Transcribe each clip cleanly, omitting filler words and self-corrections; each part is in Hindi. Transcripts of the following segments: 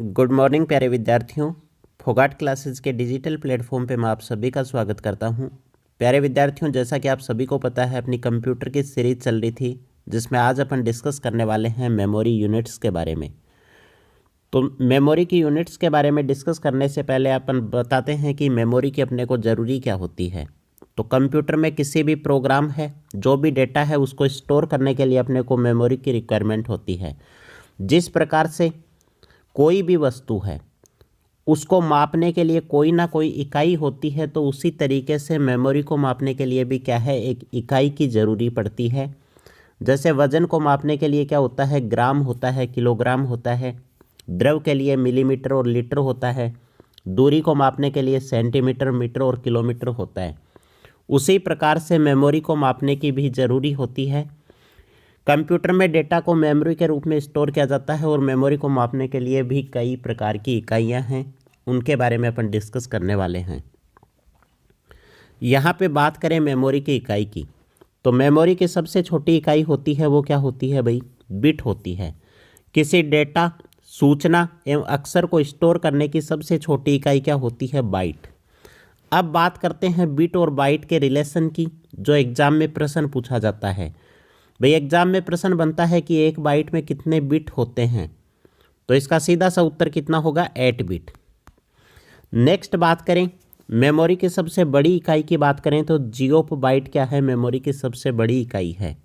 गुड मॉर्निंग प्यारे विद्यार्थियों। फोगाट क्लासेस के डिजिटल प्लेटफॉर्म पे मैं आप सभी का स्वागत करता हूं। प्यारे विद्यार्थियों, जैसा कि आप सभी को पता है, अपनी कंप्यूटर की सीरीज चल रही थी जिसमें आज अपन डिस्कस करने वाले हैं मेमोरी यूनिट्स के बारे में। तो मेमोरी की यूनिट्स के बारे में डिस्कस करने से पहले अपन बताते हैं कि मेमोरी की अपने को ज़रूरी क्या होती है। तो कंप्यूटर में किसी भी प्रोग्राम है, जो भी डेटा है, उसको स्टोर करने के लिए अपने को मेमोरी की रिक्वायरमेंट होती है। जिस प्रकार से कोई भी वस्तु है उसको मापने के लिए कोई ना कोई इकाई होती है, तो उसी तरीके से मेमोरी को मापने के लिए भी क्या है, एक इकाई की ज़रूरी पड़ती है। जैसे वज़न को मापने के लिए क्या होता है, ग्राम होता है, किलोग्राम होता है। द्रव के लिए मिलीमीटर और लीटर होता है। दूरी को मापने के लिए सेंटीमीटर, मीटर और किलोमीटर होता है। उसी प्रकार से मेमोरी को मापने की भी ज़रूरी होती है। कंप्यूटर में डेटा को मेमोरी के रूप में स्टोर किया जाता है और मेमोरी को मापने के लिए भी कई प्रकार की इकाइयां हैं, उनके बारे में अपन डिस्कस करने वाले हैं। यहाँ पे बात करें मेमोरी की इकाई की, तो मेमोरी की सबसे छोटी इकाई होती है, वो क्या होती है भाई, बिट होती है। किसी डेटा, सूचना एवं अक्षर को स्टोर करने की सबसे छोटी इकाई क्या होती है, बाइट। अब बात करते हैं बिट और बाइट के रिलेशन की, जो एग्जाम में प्रश्न पूछा जाता है। भाई एग्जाम में प्रश्न बनता है कि एक बाइट में कितने बिट होते हैं, तो इसका सीधा सा उत्तर कितना होगा, 8 बिट। नेक्स्ट बात करें मेमोरी की सबसे बड़ी इकाई की बात करें तो जियोप बाइट क्या है, मेमोरी की सबसे बड़ी इकाई है।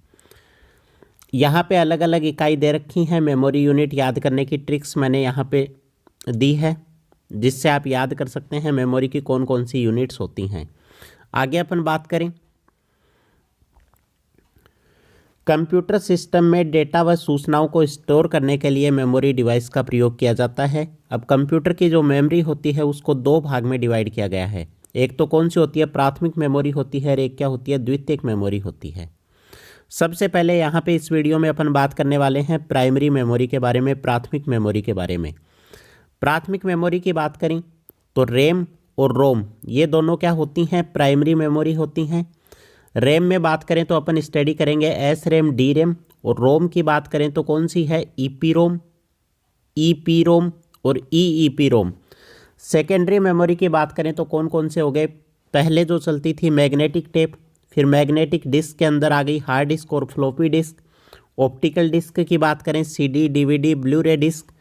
यहाँ पे अलग अलग इकाई दे रखी हैं। मेमोरी यूनिट याद करने की ट्रिक्स मैंने यहाँ पे दी है, जिससे आप याद कर सकते हैं मेमोरी की कौन कौन सी यूनिट्स होती हैं। आगे अपन बात करें, कंप्यूटर सिस्टम में डेटा व सूचनाओं को स्टोर करने के लिए मेमोरी डिवाइस का प्रयोग किया जाता है। अब कंप्यूटर की जो मेमोरी होती है उसको दो भाग में डिवाइड किया गया है। एक तो कौन सी होती है, प्राथमिक मेमोरी होती है, और एक क्या होती है, द्वितीयक मेमोरी होती है। सबसे पहले यहाँ पे इस वीडियो में अपन बात करने वाले हैं प्राइमरी मेमोरी के बारे में, प्राथमिक मेमोरी के बारे में। प्राथमिक मेमोरी की बात करें तो रैम और रोम, ये दोनों क्या होती हैं, प्राइमरी मेमोरी होती हैं। रैम में बात करें तो अपन स्टडी करेंगे एस रैम, डी रैम, और रोम की बात करें तो कौन सी है, ईपी रोम, ईपी रोम और ईईपी रोम। सेकेंडरी मेमोरी की बात करें तो कौन कौन से हो गए, पहले जो चलती थी मैग्नेटिक टेप, फिर मैग्नेटिक डिस्क के अंदर आ गई हार्ड डिस्क और फ्लॉपी डिस्क। ऑप्टिकल डिस्क की बात करें सीडी, डीवीडी, ब्लू रे डिस्क।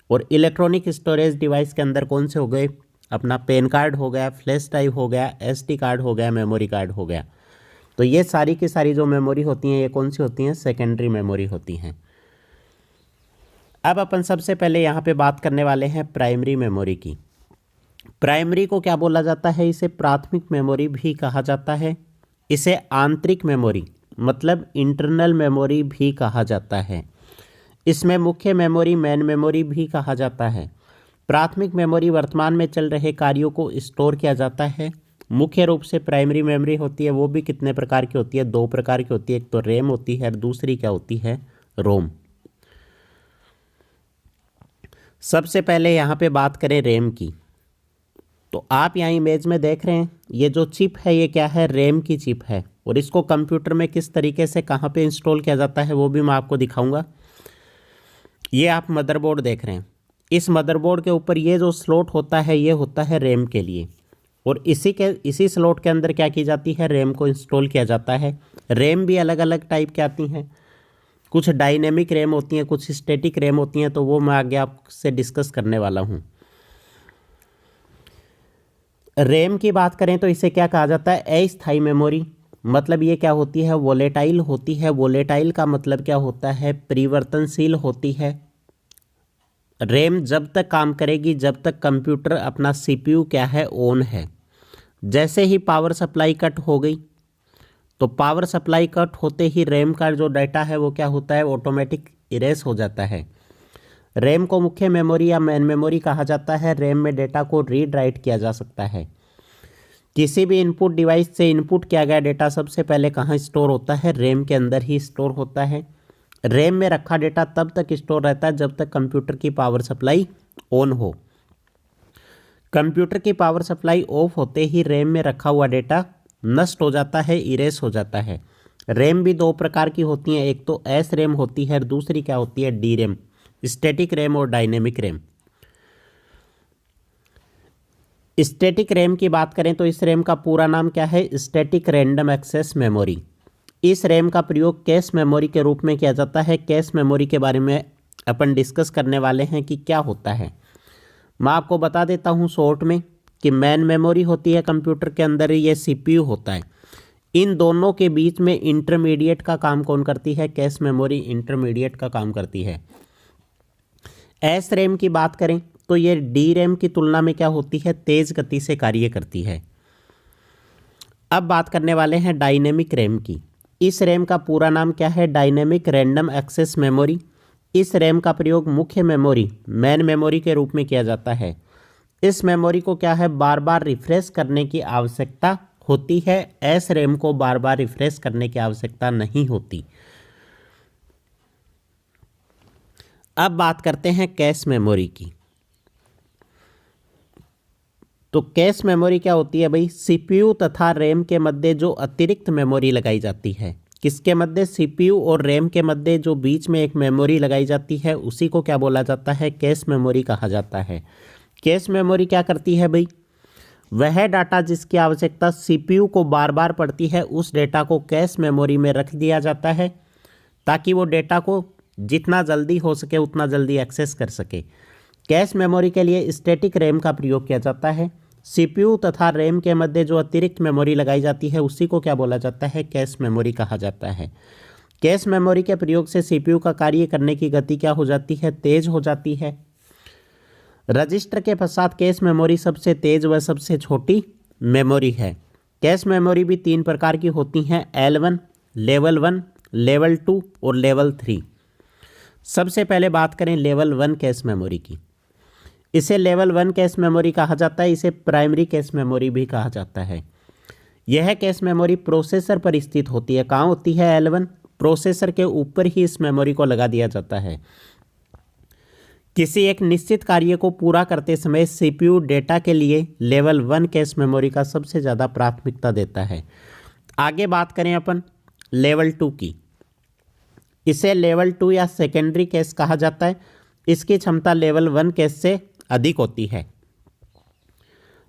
और इलेक्ट्रॉनिक स्टोरेज डिवाइस के अंदर कौन से हो गए, अपना पेन कार्ड हो गया, फ्लैश ड्राइव हो गया, एसडी कार्ड हो गया, मेमोरी कार्ड हो गया। तो ये सारी की सारी जो मेमोरी होती हैं, ये कौन सी होती हैं, सेकेंडरी मेमोरी होती हैं। अब अपन सबसे पहले यहाँ पे बात करने वाले हैं प्राइमरी मेमोरी की। प्राइमरी को क्या बोला जाता है, इसे प्राथमिक मेमोरी भी कहा जाता है। इसे आंतरिक मेमोरी मतलब इंटरनल मेमोरी भी कहा जाता है। इसमें मुख्य मेमोरी, मेन मेमोरी भी कहा जाता है। प्राथमिक मेमोरी वर्तमान में चल रहे कार्यों को स्टोर किया जाता है। मुख्य रूप से प्राइमरी मेमोरी होती है, वो भी कितने प्रकार की होती है, दो प्रकार की होती है। एक तो रैम होती है और दूसरी क्या होती है, रोम। सबसे पहले यहाँ पे बात करें रैम की, तो आप यहाँ इमेज में देख रहे हैं ये जो चिप है, ये क्या है, रैम की चिप है। और इसको कंप्यूटर में किस तरीके से कहाँ पे इंस्टॉल किया जाता है वो भी मैं आपको दिखाऊंगा। ये आप मदरबोर्ड देख रहे हैं, इस मदरबोर्ड के ऊपर ये जो स्लॉट होता है, ये होता है रैम के लिए। और इसी स्लॉट के अंदर क्या की जाती है, रैम को इंस्टॉल किया जाता है। रैम भी अलग अलग टाइप की आती हैं, कुछ डायनेमिक रैम होती हैं, कुछ स्टैटिक रैम होती हैं, तो वो मैं आगे आपसे डिस्कस करने वाला हूँ। रैम की बात करें तो इसे क्या कहा जाता है, अस्थायी मेमोरी। मतलब ये क्या होती है, वोलेटाइल होती है। वोलेटाइल का मतलब क्या होता है, परिवर्तनशील होती है। रैम जब तक काम करेगी जब तक कंप्यूटर अपना सीपीयू क्या है, ऑन है। जैसे ही पावर सप्लाई कट हो गई, तो पावर सप्लाई कट होते ही रैम का जो डाटा है वो क्या होता है, ऑटोमेटिक इरेज हो जाता है। रैम को मुख्य मेमोरी या मेन मेमोरी कहा जाता है। रैम में डेटा को रीड राइट किया जा सकता है। किसी भी इनपुट डिवाइस से इनपुट किया गया डेटा सबसे पहले कहाँ स्टोर होता है, रैम के अंदर ही स्टोर होता है। रैम में रखा डेटा तब तक स्टोर रहता है जब तक कंप्यूटर की पावर सप्लाई ऑन हो। कंप्यूटर की पावर सप्लाई ऑफ होते ही रैम में रखा हुआ डेटा नष्ट हो जाता है, इरेज हो जाता है। रैम भी दो प्रकार की होती हैं, एक तो एस रैम होती है और दूसरी क्या होती है, डी रैम, स्टैटिक रैम और डायनेमिक रैम। स्टैटिक रैम की बात करें तो इस रैम का पूरा नाम क्या है? Static random access memory. इस रैम का प्रयोग कैश मेमोरी के रूप में किया जाता है। कैश मेमोरी के बारे में अपन डिस्कस करने वाले हैं कि क्या होता है। मैं आपको बता देता हूँ शॉर्ट में कि मेन मेमोरी होती है कंप्यूटर के अंदर, ये सीपीयू होता है। इन दोनों के बीच में इंटरमीडिएट का काम कौन करती है? कैश मेमोरी इंटरमीडिएट का काम करती है। एस रैम की बात करें तो ये डी रैम की तुलना में क्या होती है? तेज गति से कार्य करती है। अब बात करने वाले हैं डायनेमिक रैम की। इस रैम का पूरा नाम क्या है? Dynamic random access memory. इस रैम का प्रयोग मुख्य मेमोरी मेन मेमोरी के रूप में किया जाता है। इस मेमोरी को क्या है? बार बार रिफ्रेश करने की आवश्यकता होती है। एस रैम को बार बार रिफ्रेश करने की आवश्यकता नहीं होती। अब बात करते हैं कैश मेमोरी की। तो कैश मेमोरी क्या होती है भाई? सीपीयू तथा रैम के मध्य जो अतिरिक्त मेमोरी लगाई जाती है। किसके मध्य? सीपीयू और रैम के मध्य जो बीच में एक मेमोरी लगाई जाती है, उसी को क्या बोला जाता है? कैश मेमोरी कहा जाता है। कैश मेमोरी क्या करती है भाई? वह डाटा जिसकी आवश्यकता सीपीयू को बार बार पड़ती है, उस डेटा को कैश मेमोरी में रख दिया जाता है ताकि वो डेटा को जितना जल्दी हो सके उतना जल्दी एक्सेस कर सके। कैश मेमोरी के लिए स्टैटिक रैम का प्रयोग किया जाता है। सीपीयू तथा रैम के मध्य जो अतिरिक्त मेमोरी लगाई जाती है, उसी को क्या बोला जाता है? कैश मेमोरी कहा जाता है। कैश मेमोरी के प्रयोग से सीपीयू का कार्य करने की गति क्या हो जाती है? तेज हो जाती है। रजिस्टर के पश्चात कैश मेमोरी सबसे तेज व सबसे छोटी मेमोरी है। कैश मेमोरी भी 3 प्रकार की होती हैं: L1, लेवल 1, लेवल 2 और लेवल 3। सबसे पहले बात करें लेवल 1 कैश मेमोरी की। इसे लेवल 1 कैश मेमोरी कहा जाता है। इसे प्राइमरी कैश मेमोरी भी कहा जाता है। यह कैश मेमोरी प्रोसेसर पर स्थित होती है। कहाँ होती है? L1 प्रोसेसर के ऊपर ही इस मेमोरी को लगा दिया जाता है। किसी एक निश्चित कार्य को पूरा करते समय सीपीयू डेटा के लिए लेवल 1 कैश मेमोरी का सबसे ज़्यादा प्राथमिकता देता है। आगे बात करें अपन लेवल 2 की। इसे लेवल 2 या सेकेंडरी कैश कहा जाता है। इसकी क्षमता लेवल 1 कैश से अधिक होती है।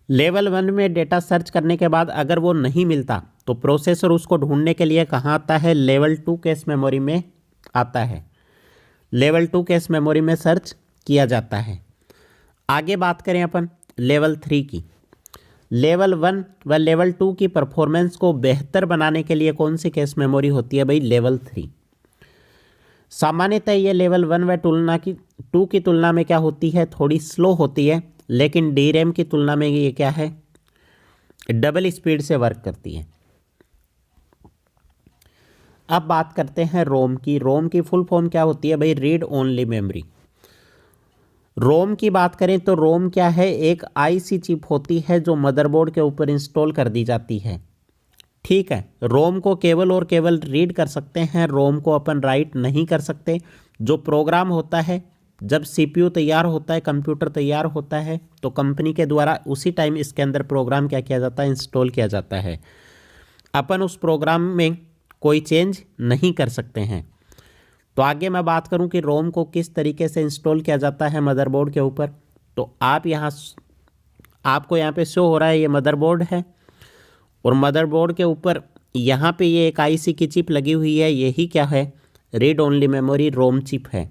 लेवल 1 में डेटा सर्च करने के बाद अगर वो नहीं मिलता तो प्रोसेसर उसको ढूंढने के लिए कहाँ आता है? लेवल 2 कैश मेमोरी में आता है। लेवल 2 कैश मेमोरी में सर्च किया जाता है। आगे बात करें अपन लेवल 3 की। लेवल 1 व लेवल 2 की परफॉर्मेंस को बेहतर बनाने के लिए कौन सी कैश मेमोरी होती है भाई? लेवल 3। सामान्यतः ये लेवल 1 व 2 की तुलना में क्या होती है? थोड़ी स्लो होती है, लेकिन डी रैम की तुलना में ये क्या है? डबल स्पीड से वर्क करती है। अब बात करते हैं रोम की। रोम की फुल फॉर्म क्या होती है भाई? Read only memory. रोम की बात करें तो रोम क्या है? एक आईसी चिप होती है जो मदरबोर्ड के ऊपर इंस्टॉल कर दी जाती है। ठीक है, रोम को केवल और केवल रीड कर सकते हैं, रोम को अपन राइट नहीं कर सकते। जो प्रोग्राम होता है, जब सीपीयू तैयार होता है, कंप्यूटर तैयार होता है, तो कंपनी के द्वारा उसी टाइम इसके अंदर प्रोग्राम क्या किया जाता है? इंस्टॉल किया जाता है। अपन उस प्रोग्राम में कोई चेंज नहीं कर सकते हैं। तो आगे मैं बात करूं कि रोम को किस तरीके से इंस्टॉल किया जाता है मदरबोर्ड के ऊपर। तो आपको यहाँ पे शो हो रहा है, ये मदरबोर्ड है और मदरबोर्ड के ऊपर यहाँ पे ये एक आईसी की चिप लगी हुई है। यही क्या है? Read only memory ROM chip है।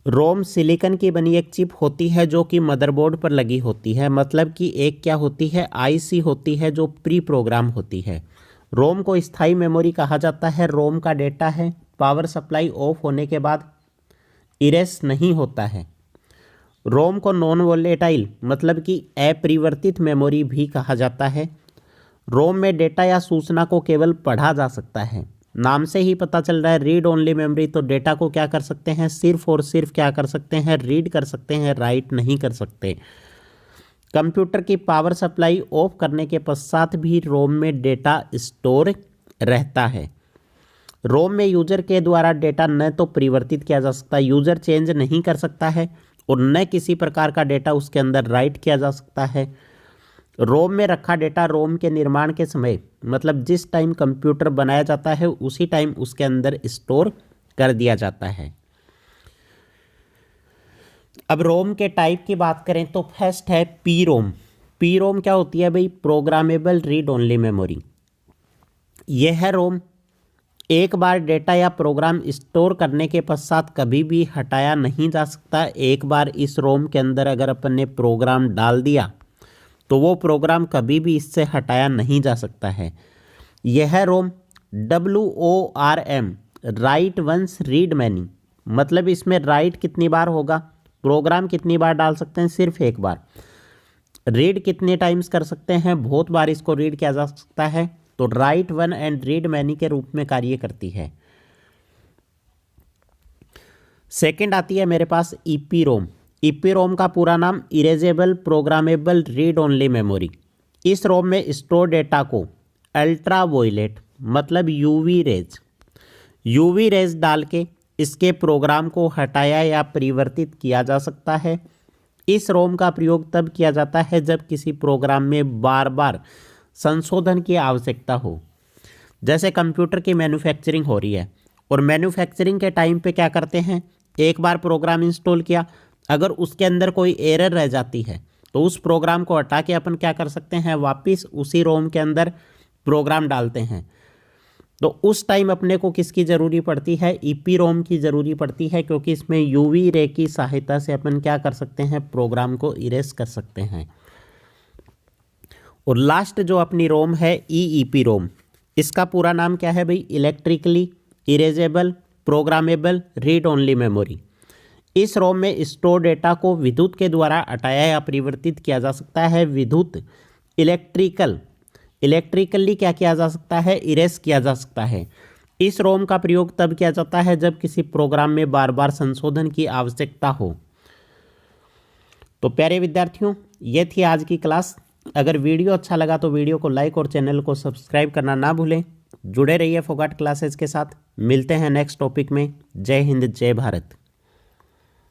रोम सिलिकॉन की बनी एक चिप होती है जो कि मदरबोर्ड पर लगी होती है। मतलब कि एक क्या होती है? आईसी होती है जो प्री प्रोग्राम होती है। रोम को स्थायी मेमोरी कहा जाता है। रोम का डेटा है, पावर सप्लाई ऑफ होने के बाद इरेज नहीं होता है। रोम को नॉन वोलेटाइल मतलब कि अपरिवर्तित मेमोरी भी कहा जाता है। रोम में डेटा या सूचना को केवल पढ़ा जा सकता है। नाम से ही पता चल रहा है रीड ओनली मेमोरी, तो डेटा को क्या कर सकते हैं? सिर्फ और सिर्फ क्या कर सकते हैं? रीड कर सकते हैं, राइट नहीं कर सकते। कंप्यूटर की पावर सप्लाई ऑफ करने के पश्चात भी रोम में डेटा स्टोर रहता है। रोम में यूजर के द्वारा डेटा न तो परिवर्तित किया जा सकता, यूजर चेंज नहीं कर सकता है, और न किसी प्रकार का डेटा उसके अंदर राइट किया जा सकता है। रोम में रखा डेटा रोम के निर्माण के समय, मतलब जिस टाइम कंप्यूटर बनाया जाता है उसी टाइम उसके अंदर स्टोर कर दिया जाता है। अब रोम के टाइप की बात करें तो फर्स्ट है पी रोम। पी रोम क्या होती है भाई? Programmable read only memory. यह है रोम, एक बार डेटा या प्रोग्राम स्टोर करने के पश्चात कभी भी हटाया नहीं जा सकता। एक बार इस रोम के अंदर अगर अपन ने प्रोग्राम डाल दिया तो वो प्रोग्राम कभी भी इससे हटाया नहीं जा सकता है। यह ROM WORM, write once read many, मतलब इसमें राइट कितनी बार होगा, प्रोग्राम कितनी बार डाल सकते हैं? सिर्फ एक बार। रीड कितने टाइम्स कर सकते हैं? बहुत बार इसको रीड किया जा सकता है। तो right one and read many के रूप में कार्य करती है। सेकंड आती है मेरे पास ईपी रोम। ईपी रोम का पूरा नाम erasable programmable read only memory. इस रोम में स्टोर डेटा को अल्ट्रा वोयलेट मतलब यूवी रेज डाल के इसके प्रोग्राम को हटाया या परिवर्तित किया जा सकता है। इस रोम का प्रयोग तब किया जाता है जब किसी प्रोग्राम में बार बार संशोधन की आवश्यकता हो। जैसे कंप्यूटर की मैन्युफैक्चरिंग हो रही है और मैन्युफैक्चरिंग के टाइम पे क्या करते हैं, एक बार प्रोग्राम इंस्टॉल किया, अगर उसके अंदर कोई एरर रह जाती है तो उस प्रोग्राम को हटा के अपन क्या कर सकते हैं, वापस उसी रोम के अंदर प्रोग्राम डालते हैं। तो उस टाइम अपने को किसकी ज़रूरी पड़ती है? ईपी रोम की ज़रूरी पड़ती है, क्योंकि इसमें यूवी रे की सहायता से अपन क्या कर सकते हैं, प्रोग्राम को इरेज कर सकते हैं। और लास्ट जो अपनी रोम है ईईपी रोम, इसका पूरा नाम क्या है भाई? Electrically erasable programmable read only memory. इस रोम में स्टोर डेटा को विद्युत के द्वारा हटाया या परिवर्तित किया जा सकता है। विद्युत इलेक्ट्रिकली क्या किया जा सकता है? इरेज किया जा सकता है। इस रोम का प्रयोग तब किया जाता है जब किसी प्रोग्राम में बार बार संशोधन की आवश्यकता हो। तो प्यारे विद्यार्थियों, ये थी आज की क्लास। अगर वीडियो अच्छा लगा तो वीडियो को लाइक और चैनल को सब्सक्राइब करना ना भूलें। जुड़े रहिए फोगाट क्लासेस के साथ। मिलते हैं नेक्स्ट टॉपिक में। जय हिंद, जय भारत।